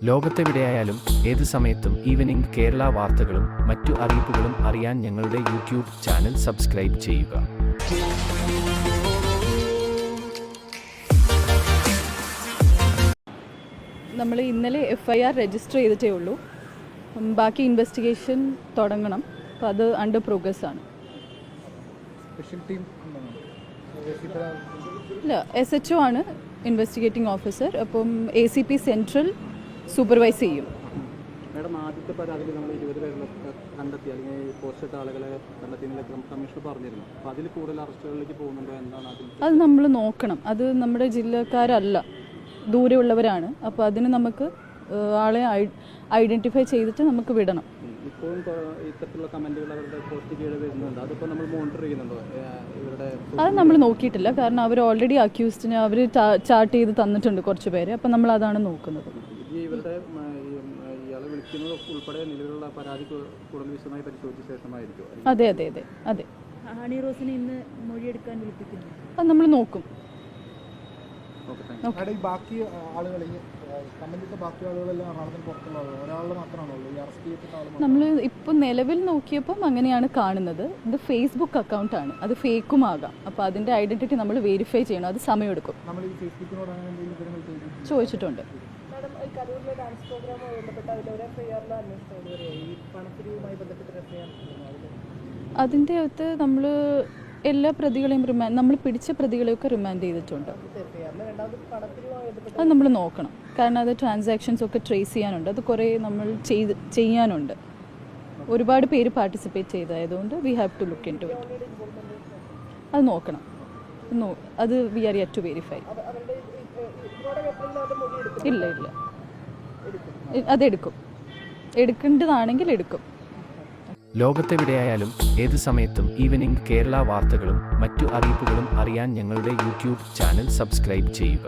ലോകത്തെവിടെയായാലും ഏത് സമയത്തും ഈവനിംഗ് കേരള വാർത്തകളും മറ്റു അറിയിപ്പുകളും അറിയാൻ ഞങ്ങളുടെ യൂട്യൂബ് ചാനൽ സബ്സ്ക്രൈബ് ചെയ്യുക. നമ്മൾ ഇന്നലെ FIR രജിസ്റ്റർ ചെയ്തിട്ടേ ഉള്ളൂ. ബാക്കി ഇൻവെസ്റ്റിഗേഷൻ തുടങ്ങണം. അപ്പോൾ അത് അണ്ടർ പ്രോഗ്രസ് ആണ്. ഇല്ല, SHO ആണ് ഇൻവെസ്റ്റിഗേറ്റിംഗ് ഓഫീസർ. അപ്പം ACP സെൻട്രൽ സൂപ്പർവൈസ് ചെയ്യും. മാഡം, ആദ്യത്തെ പരാതിയിൽ നമ്മൾ 20 പേരെ കണ്ടെത്തി, അല്ലെങ്കിൽ പോസ്റ്റ് ആളുകളെ കണ്ടെത്തിയെന്നൊക്കെ കമ്മീഷണർ പറഞ്ഞിരുന്നു. അപ്പോൾ അതിൽ കൂടുതൽ അറസ്റ്റുകളിലേക്ക് പോകുന്നുണ്ടോ, എന്താണ് അത് നമ്മൾ നോക്കണം. അത് നമ്മുടെ ജില്ലക്കാരല്ല, ദൂരെയുള്ളവരാണ്. അപ്പോൾ അതിന് നമുക്ക് ആളെ ഐഡൻറ്റിഫൈ ചെയ്തിട്ട് നമുക്ക് വിടണം. ഇപ്പോഴും ഇത്തരത്തിലുള്ള കമൻറ്റുകൾ അവരുടെ പോസ്റ്റ് കീഴിൽ വരുന്നുണ്ട്. അതിപ്പോൾ നമ്മൾ മോണിറ്റർ ചെയ്യുന്നുണ്ടോ ഇവരുടെ? അത് നമ്മൾ നോക്കിയിട്ടില്ല. കാരണം അവർ ഓൾറെഡി അക്യൂസ്ഡിനെ അവർ ചാർട്ട് ചെയ്ത് തന്നിട്ടുണ്ട് കുറച്ച് പേര്. അപ്പം നമ്മൾ അതാണ് നോക്കുന്നത്. ഇവരുടെ ഇയാളെ വിളിക്കുന്നത് ഉൾപ്പെടെ നിലവിലുള്ള പരാതി കൂടുതൽ വിശദമായി പരിശോധിച്ച ശേഷമായിരിക്കും. അതെ അതെ അതെ അതെ. ഹണി റോസിനെ ഇന്ന് മൊഴിയെടുക്കാൻ വിളിപ്പിക്കുന്നു. അത് നമ്മൾ നോക്കും. ബാക്കി ആളുകൾ നമ്മൾ ഇപ്പോൾ നിലവിൽ നോക്കിയപ്പം അങ്ങനെയാണ് കാണുന്നത്. ഇത് ഫേസ്ബുക്ക് അക്കൗണ്ടാണ്, അത് ഫേക്കും ആകാം. അപ്പോൾ അതിൻ്റെ ഐഡൻറ്റിറ്റി നമ്മൾ വെരിഫൈ ചെയ്യണം. അത് സമയമെടുക്കും. ചോദിച്ചിട്ടുണ്ട്. അതിൻ്റെ അകത്ത് നമ്മൾ എല്ലാ പ്രതികളെയും നമ്മൾ പിടിച്ച പ്രതികളെയൊക്കെ റിമാൻഡ് ചെയ്തിട്ടുണ്ട്. അത് നമ്മൾ നോക്കണം. കാരണം അത് ട്രാൻസാക്ഷൻസ് ഒക്കെ ട്രേസ് ചെയ്യാനുണ്ട്. അത് കുറേ നമ്മൾ ചെയ്യാനുണ്ട്. ഒരുപാട് പേര് പാർട്ടിസിപ്പേറ്റ് ചെയ്തതായതുകൊണ്ട് we have to look in to it. അത് നോക്കണം. അത് we are yet to verify. ഇല്ല ഇല്ല, അതെടുക്കും. എടുക്കേണ്ടതാണെങ്കിൽ എടുക്കും. ലോകത്തെവിടെയായാലും ഏത് സമയത്തും ഈവനിംഗ് കേരള വാർത്തകളും മറ്റു അറിയിപ്പുകളും അറിയാൻ ഞങ്ങളുടെ യൂട്യൂബ് ചാനൽ സബ്സ്ക്രൈബ് ചെയ്യുക.